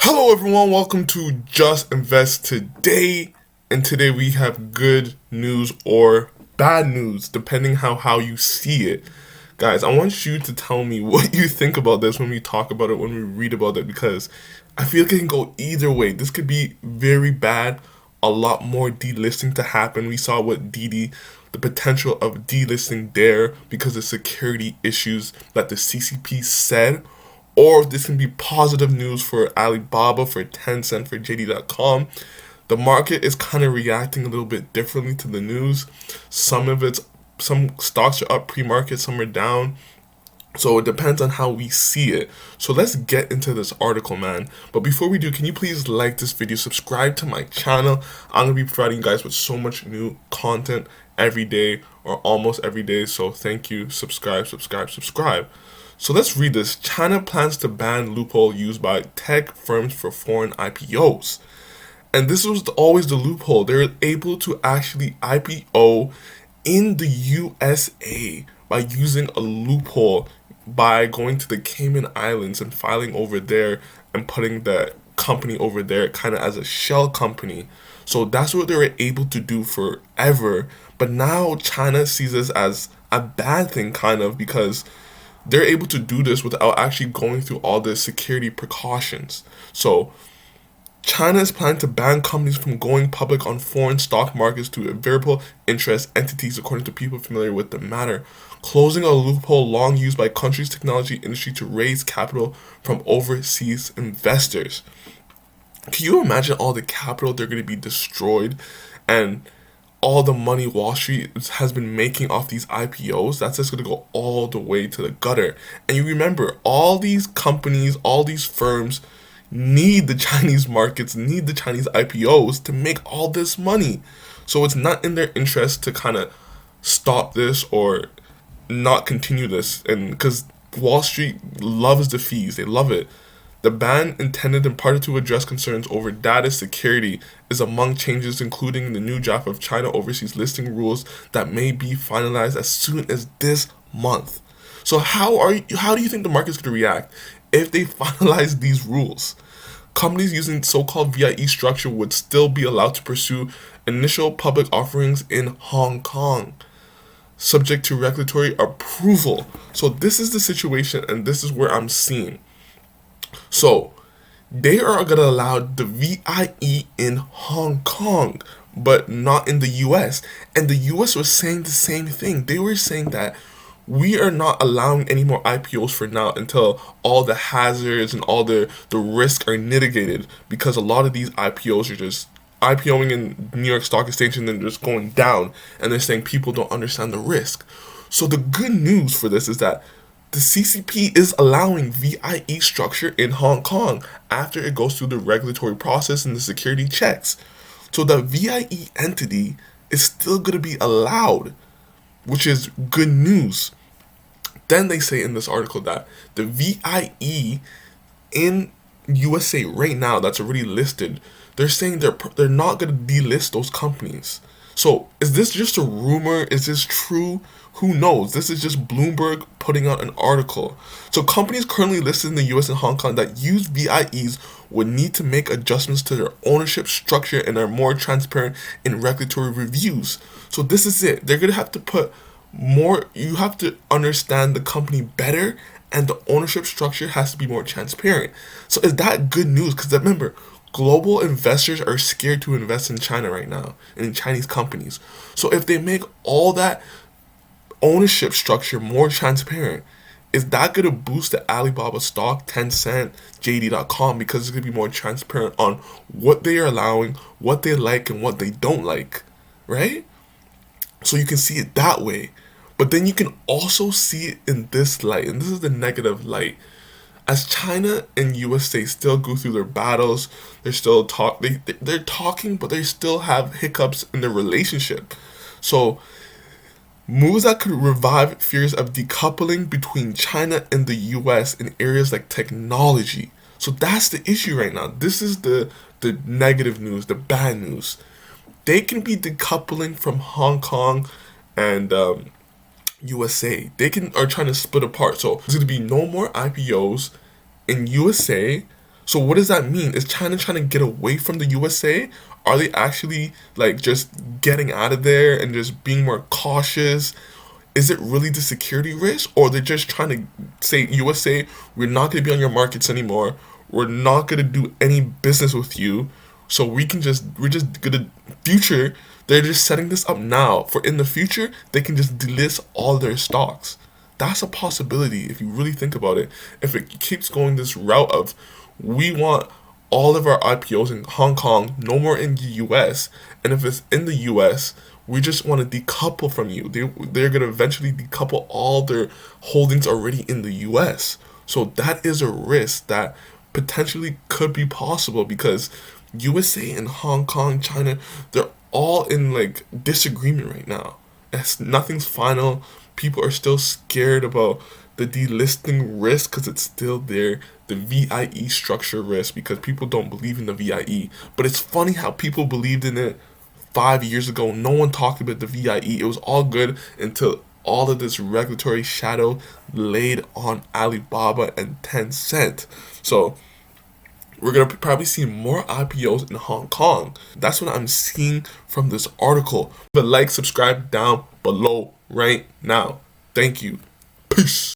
Hello everyone, welcome to Just Invest Today. And today we have good news or bad news, depending how you see it. Guys, I want you to tell me what you think about this when we talk about it, when we read about it, because I feel it can go either way. This could be very bad, a lot more delisting to happen. We saw what Didi, the potential of delisting there because of security issues that the CCP said, or this can be positive news for Alibaba, for Tencent, for JD.com. The market is kind of reacting a little bit differently to the news. Some stocks are up pre-market, some are down. So it depends on how we see it. So let's get into this article, man. But before we do, can you please like this video, subscribe to my channel. I'm going to be providing you guys with so much new content every day or almost every day. So thank you. Subscribe. So let's read this. China plans to ban loophole used by tech firms for foreign IPOs. And this was always the loophole. They're able to actually IPO in the USA by using a loophole, by going to the Cayman Islands and filing over there and putting the company over there kind of as a shell company. So that's what they were able to do forever. But now China sees this as a bad thing, kind of, because they're able to do this without actually going through all the security precautions. So China is planning to ban companies from going public on foreign stock markets to variable interest entities, according to people familiar with the matter, closing a loophole long used by country's technology industry to raise capital from overseas investors. Can you imagine all the capital they're going to be destroyed and all the money Wall Street has been making off these IPOs? That's just going to go all the way to the gutter. And you remember, all these companies, all these firms need the Chinese markets, need the Chinese IPOs to make all this money. So it's not in their interest to kind of stop this or not continue this. And because Wall Street loves the fees, they love it. The ban, intended in part to address concerns over data security, is among changes including the new draft of China overseas listing rules that may be finalized as soon as this month. So how do you think the market's going to react if they finalize these rules? Companies using so-called VIE structure would still be allowed to pursue initial public offerings in Hong Kong, subject to regulatory approval. So this is the situation, and this is where I'm seeing. So they are going to allow the VIE in Hong Kong, but not in the US. And the US was saying the same thing. They were saying that we are not allowing any more IPOs for now until all the hazards and all the risk are mitigated, because a lot of these IPOs are just IPOing in New York Stock Exchange and then just going down, and they're saying people don't understand the risk. So the good news for this is that the CCP is allowing VIE structure in Hong Kong after it goes through the regulatory process and the security checks. So the VIE entity is still going to be allowed, which is good news. Then they say in this article that the VIE in USA right now that's already listed, they're saying they're not going to delist those companies. So is this just a rumor? Is this true? Who knows? This is just Bloomberg putting out an article. So companies currently listed in the US and Hong Kong that use VIEs would need to make adjustments to their ownership structure and are more transparent in regulatory reviews. So this is it. They're going to have to put more, you have to understand the company better, and the ownership structure has to be more transparent. So is that good news? Because remember, global investors are scared to invest in China right now and in Chinese companies. So if they make all that ownership structure more transparent, is that going to boost the Alibaba stock, Tencent, JD.com, because it's going to be more transparent on what they are allowing, what they like, and what they don't like, right? So you can see it that way. But then you can also see it in this light, and this is the negative light. As China and USA still go through their battles, they're still they're talking, but they still have hiccups in their relationship. So moves that could revive fears of decoupling between China and the US in areas like technology. So that's the issue right now. This is the negative news, the bad news. They can be decoupling from Hong Kong and USA. Are trying to split apart. So there's going to be no more IPOs in USA, So what does that mean? Is China trying to get away from the USA? Are they actually like just getting out of there and just being more cautious? Is it really the security risk, or they're just trying to say, USA, we're not going to be on your markets anymore. We're not going to do any business with you. So we're just going to future. They're just setting this up now for in the future they can just delist all their stocks. That's a possibility if you really think about it. If it keeps going this route of we want all of our IPOs in Hong Kong, no more in the US, and if it's in the US, we just want to decouple from you. They're gonna eventually decouple all their holdings already in the US. So that is a risk that potentially could be possible because USA and Hong Kong, China, they're all in like disagreement right now. Nothing's final. People are still scared about the delisting risk because it's still there. The VIE structure risk because people don't believe in the VIE. But it's funny how people believed in it 5 years ago. No one talked about the VIE. It was all good until all of this regulatory shadow laid on Alibaba and Tencent. So we're going to probably see more IPOs in Hong Kong. That's what I'm seeing from this article. But like, subscribe down below right now. Thank you. Peace.